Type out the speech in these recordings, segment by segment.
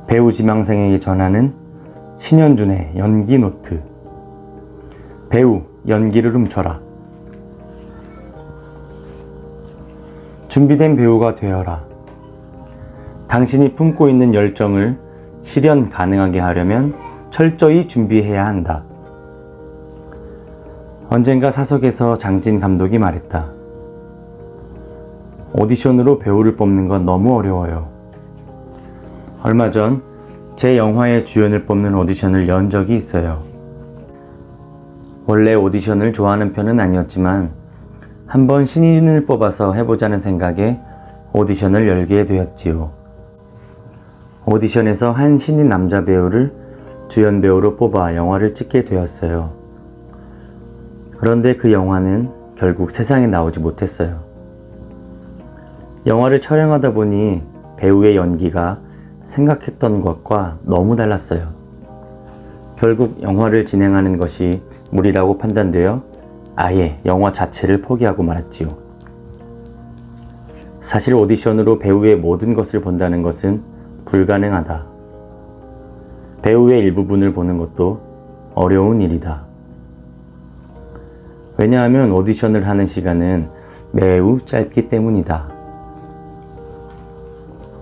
배우 지망생에게 전하는 신현준의 연기 노트. 배우, 연기를 훔쳐라. 준비된 배우가 되어라. 당신이 품고 있는 열정을 실현 가능하게 하려면 철저히 준비해야 한다. 언젠가 사석에서 장진 감독이 말했다. 오디션으로 배우를 뽑는 건 너무 어려워요. 얼마 전 제 영화의 주연을 뽑는 오디션을 연 적이 있어요. 원래 오디션을 좋아하는 편은 아니었지만 한번 신인을 뽑아서 해보자는 생각에 오디션을 열게 되었지요. 오디션에서 한 신인 남자 배우를 주연 배우로 뽑아 영화를 찍게 되었어요. 그런데 그 영화는 결국 세상에 나오지 못했어요. 영화를 촬영하다 보니 배우의 연기가 생각했던 것과 너무 달랐어요. 결국 영화를 진행하는 것이 무리라고 판단되어 아예 영화 자체를 포기하고 말았지요. 사실 오디션으로 배우의 모든 것을 본다는 것은 불가능하다. 배우의 일부분을 보는 것도 어려운 일이다. 왜냐하면 오디션을 하는 시간은 매우 짧기 때문이다.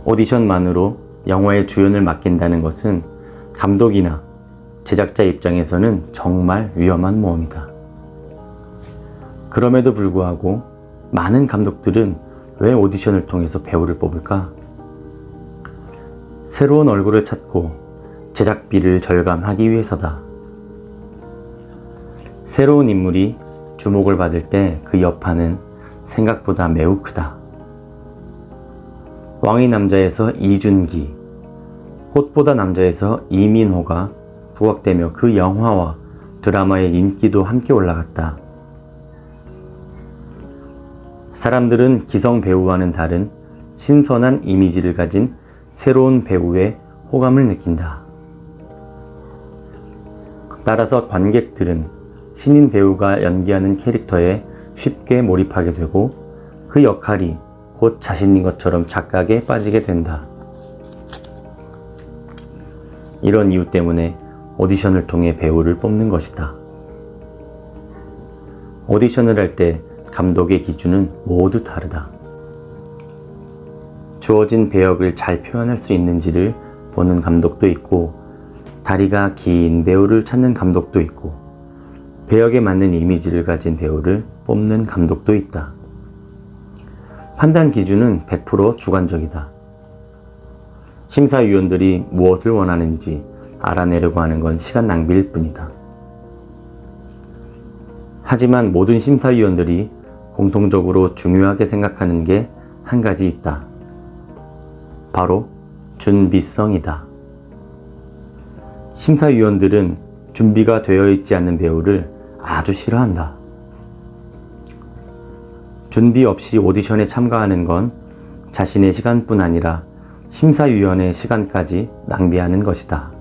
오디션만으로 영화의 주연을 맡긴다는 것은 감독이나 제작자 입장에서는 정말 위험한 모험이다. 그럼에도 불구하고 많은 감독들은 왜 오디션을 통해서 배우를 뽑을까? 새로운 얼굴을 찾고 제작비를 절감하기 위해서다. 새로운 인물이 주목을 받을 때 그 여파는 생각보다 매우 크다. 왕의 남자에서 이준기, 꽃보다 남자에서 이민호가 부각되며 그 영화와 드라마의 인기도 함께 올라갔다. 사람들은 기성 배우와는 다른 신선한 이미지를 가진 새로운 배우에 호감을 느낀다. 따라서 관객들은 신인 배우가 연기하는 캐릭터에 쉽게 몰입하게 되고 그 역할이 곧 자신인 것처럼 착각에 빠지게 된다. 이런 이유 때문에 오디션을 통해 배우를 뽑는 것이다. 오디션을 할 때 감독의 기준은 모두 다르다. 주어진 배역을 잘 표현할 수 있는지를 보는 감독도 있고, 다리가 긴 배우를 찾는 감독도 있고, 배역에 맞는 이미지를 가진 배우를 뽑는 감독도 있다. 판단 기준은 100% 주관적이다. 심사위원들이 무엇을 원하는지 알아내려고 하는 건 시간 낭비일 뿐이다. 하지만 모든 심사위원들이 공통적으로 중요하게 생각하는 게 한 가지 있다. 바로 준비성이다. 심사위원들은 준비가 되어 있지 않은 배우를 아주 싫어한다. 준비 없이 오디션에 참가하는 건 자신의 시간뿐 아니라 심사위원의 시간까지 낭비하는 것이다.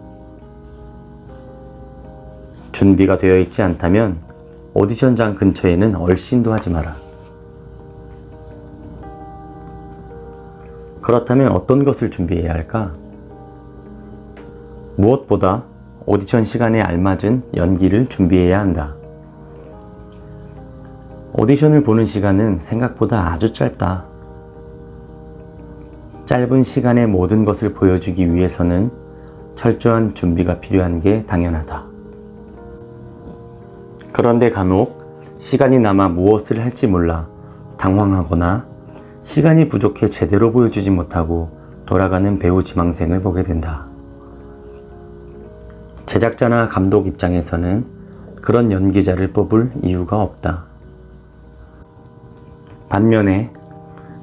준비가 되어 있지 않다면 오디션장 근처에는 얼씬도 하지 마라. 그렇다면 어떤 것을 준비해야 할까? 무엇보다 오디션 시간에 알맞은 연기를 준비해야 한다. 오디션을 보는 시간은 생각보다 아주 짧다. 짧은 시간에 모든 것을 보여주기 위해서는 철저한 준비가 필요한 게 당연하다. 그런데 간혹 시간이 남아 무엇을 할지 몰라 당황하거나 시간이 부족해 제대로 보여주지 못하고 돌아가는 배우 지망생을 보게 된다. 제작자나 감독 입장에서는 그런 연기자를 뽑을 이유가 없다. 반면에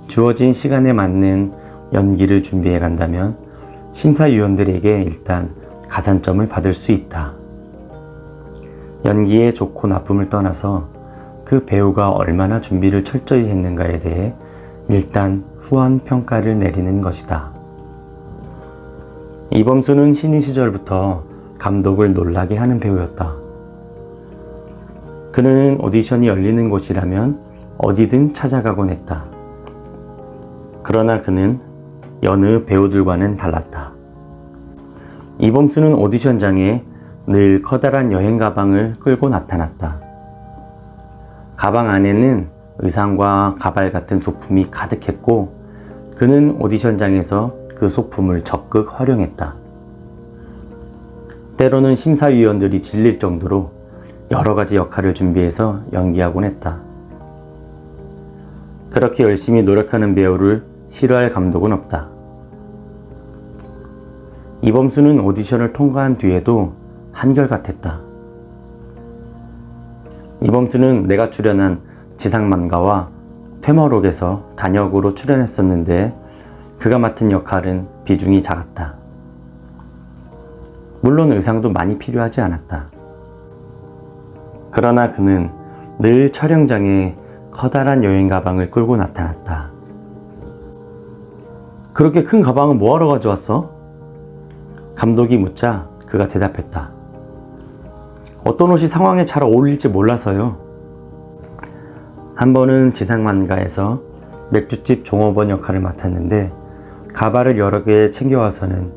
주어진 시간에 맞는 연기를 준비해 간다면 심사위원들에게 일단 가산점을 받을 수 있다. 연기의 좋고 나쁨을 떠나서 그 배우가 얼마나 준비를 철저히 했는가에 대해 일단 후한 평가를 내리는 것이다. 이범수는 신인 시절부터 감독을 놀라게 하는 배우였다. 그는 오디션이 열리는 곳이라면 어디든 찾아가곤 했다. 그러나 그는 여느 배우들과는 달랐다. 이범수는 오디션장에 늘 커다란 여행 가방을 끌고 나타났다. 가방 안에는 의상과 가발 같은 소품이 가득했고 그는 오디션장에서 그 소품을 적극 활용했다. 때로는 심사위원들이 질릴 정도로 여러 가지 역할을 준비해서 연기하곤 했다. 그렇게 열심히 노력하는 배우를 싫어할 감독은 없다. 이범수는 오디션을 통과한 뒤에도 한결같았다. 이범수는 내가 출연한 지상만가와 퇴머록에서 단역으로 출연했었는데 그가 맡은 역할은 비중이 작았다. 물론 의상도 많이 필요하지 않았다. 그러나 그는 늘 촬영장에 커다란 여행 가방을 끌고 나타났다. 그렇게 큰 가방은 뭐하러 가져왔어? 감독이 묻자 그가 대답했다. 어떤 옷이 상황에 잘 어울릴지 몰라서요. 한 번은 지상만가에서 맥주집 종업원 역할을 맡았는데 가발을 여러 개 챙겨와서는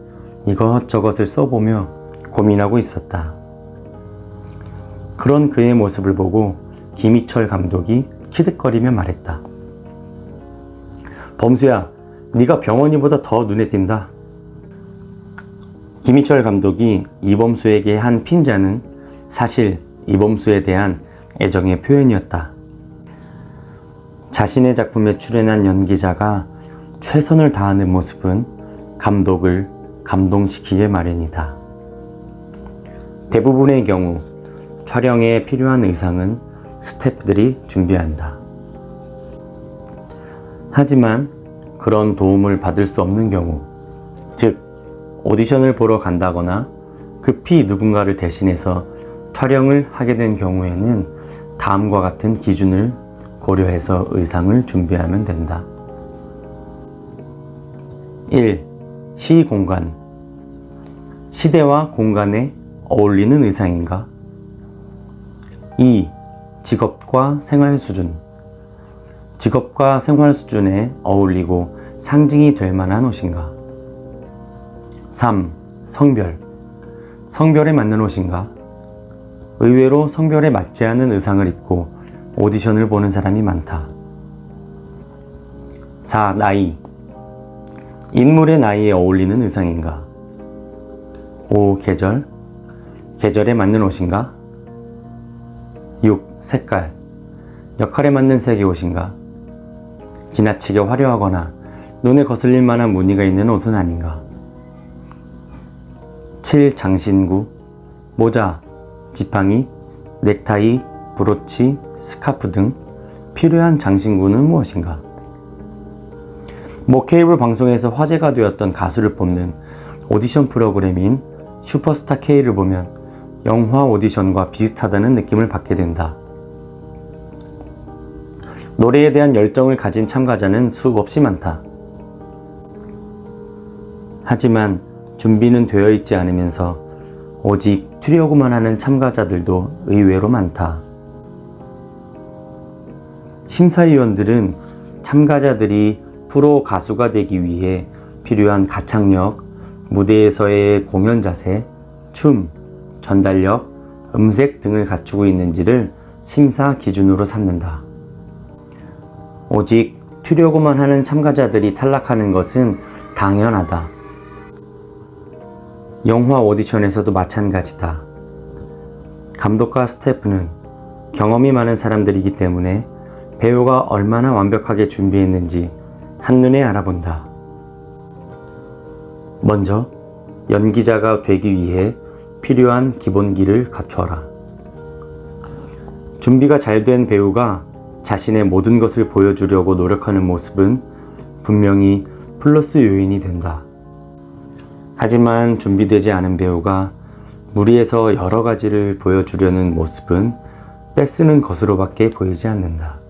이것저것을 써보며 고민하고 있었다. 그런 그의 모습을 보고 김희철 감독이 키득거리며 말했다. 범수야, 네가 병원이보다 더 눈에 띈다. 김희철 감독이 이범수에게 한 핀잔은 사실 이범수에 대한 애정의 표현이었다. 자신의 작품에 출연한 연기자가 최선을 다하는 모습은 감독을 감동시키게 마련이다. 대부분의 경우 촬영에 필요한 의상은 스태프들이 준비한다. 하지만 그런 도움을 받을 수 없는 경우, 즉 오디션을 보러 간다거나 급히 누군가를 대신해서 촬영을 하게 된 경우에는 다음과 같은 기준을 고려해서 의상을 준비하면 된다. 1. 시공간. 시대와 공간에 어울리는 의상인가? 2. 직업과 생활 수준. 직업과 생활 수준에 어울리고 상징이 될 만한 옷인가? 3. 성별. 성별에 맞는 옷인가? 의외로 성별에 맞지 않은 의상을 입고 오디션을 보는 사람이 많다. 4. 나이. 인물의 나이에 어울리는 의상인가? 5. 계절. 계절에 맞는 옷인가? 6. 색깔. 역할에 맞는 색의 옷인가? 지나치게 화려하거나 눈에 거슬릴 만한 무늬가 있는 옷은 아닌가? 7. 장신구. 모자, 지팡이, 넥타이, 브로치, 스카프 등 필요한 장신구는 무엇인가? 케이블 방송에서 화제가 되었던 가수를 뽑는 오디션 프로그램인 슈퍼스타 K를 보면 영화 오디션과 비슷하다는 느낌을 받게 된다. 노래에 대한 열정을 가진 참가자는 수없이 많다. 하지만 준비는 되어 있지 않으면서 오직 튀려고만 하는 참가자들도 의외로 많다. 심사위원들은 참가자들이 프로 가수가 되기 위해 필요한 가창력, 무대에서의 공연 자세, 춤, 전달력, 음색 등을 갖추고 있는지를 심사 기준으로 삼는다. 오직 튀려고만 하는 참가자들이 탈락하는 것은 당연하다. 영화 오디션에서도 마찬가지다. 감독과 스태프는 경험이 많은 사람들이기 때문에 배우가 얼마나 완벽하게 준비했는지 한눈에 알아본다. 먼저 연기자가 되기 위해 필요한 기본기를 갖춰라. 준비가 잘 된 배우가 자신의 모든 것을 보여주려고 노력하는 모습은 분명히 플러스 요인이 된다. 하지만 준비되지 않은 배우가 무리해서 여러 가지를 보여주려는 모습은 떼쓰는 것으로밖에 보이지 않는다.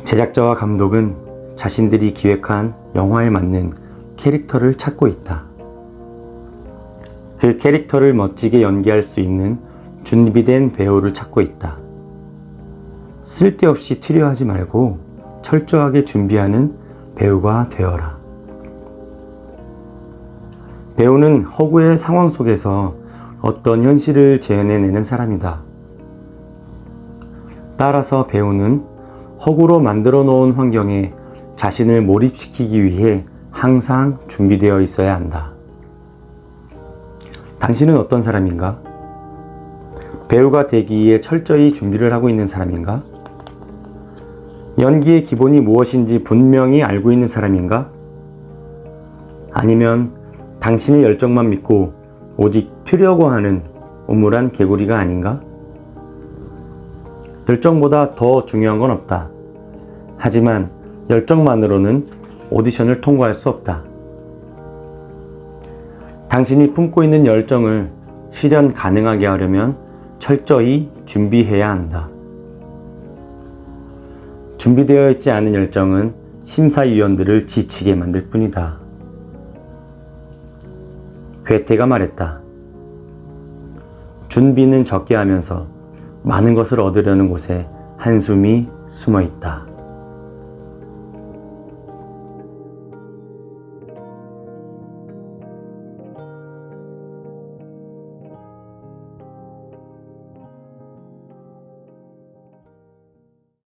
제작자와 감독은 자신들이 기획한 영화에 맞는 캐릭터를 찾고 있다. 그 캐릭터를 멋지게 연기할 수 있는 준비된 배우를 찾고 있다. 쓸데없이 튀려하지 말고 철저하게 준비하는 배우가 되어라. 배우는 허구의 상황 속에서 어떤 현실을 재현해내는 사람이다. 따라서 배우는 허구로 만들어 놓은 환경에 자신을 몰입시키기 위해 항상 준비되어 있어야 한다. 당신은 어떤 사람인가? 배우가 되기 위해 철저히 준비를 하고 있는 사람인가? 연기의 기본이 무엇인지 분명히 알고 있는 사람인가? 아니면 당신의 열정만 믿고 오직 튀려고 하는 우물한 개구리가 아닌가? 열정보다 더 중요한 건 없다. 하지만 열정만으로는 오디션을 통과할 수 없다. 당신이 품고 있는 열정을 실현 가능하게 하려면 철저히 준비해야 한다. 준비되어 있지 않은 열정은 심사위원들을 지치게 만들 뿐이다. 괴테가 말했다. 준비는 적게 하면서 많은 것을 얻으려는 곳에 한숨이 숨어 있다.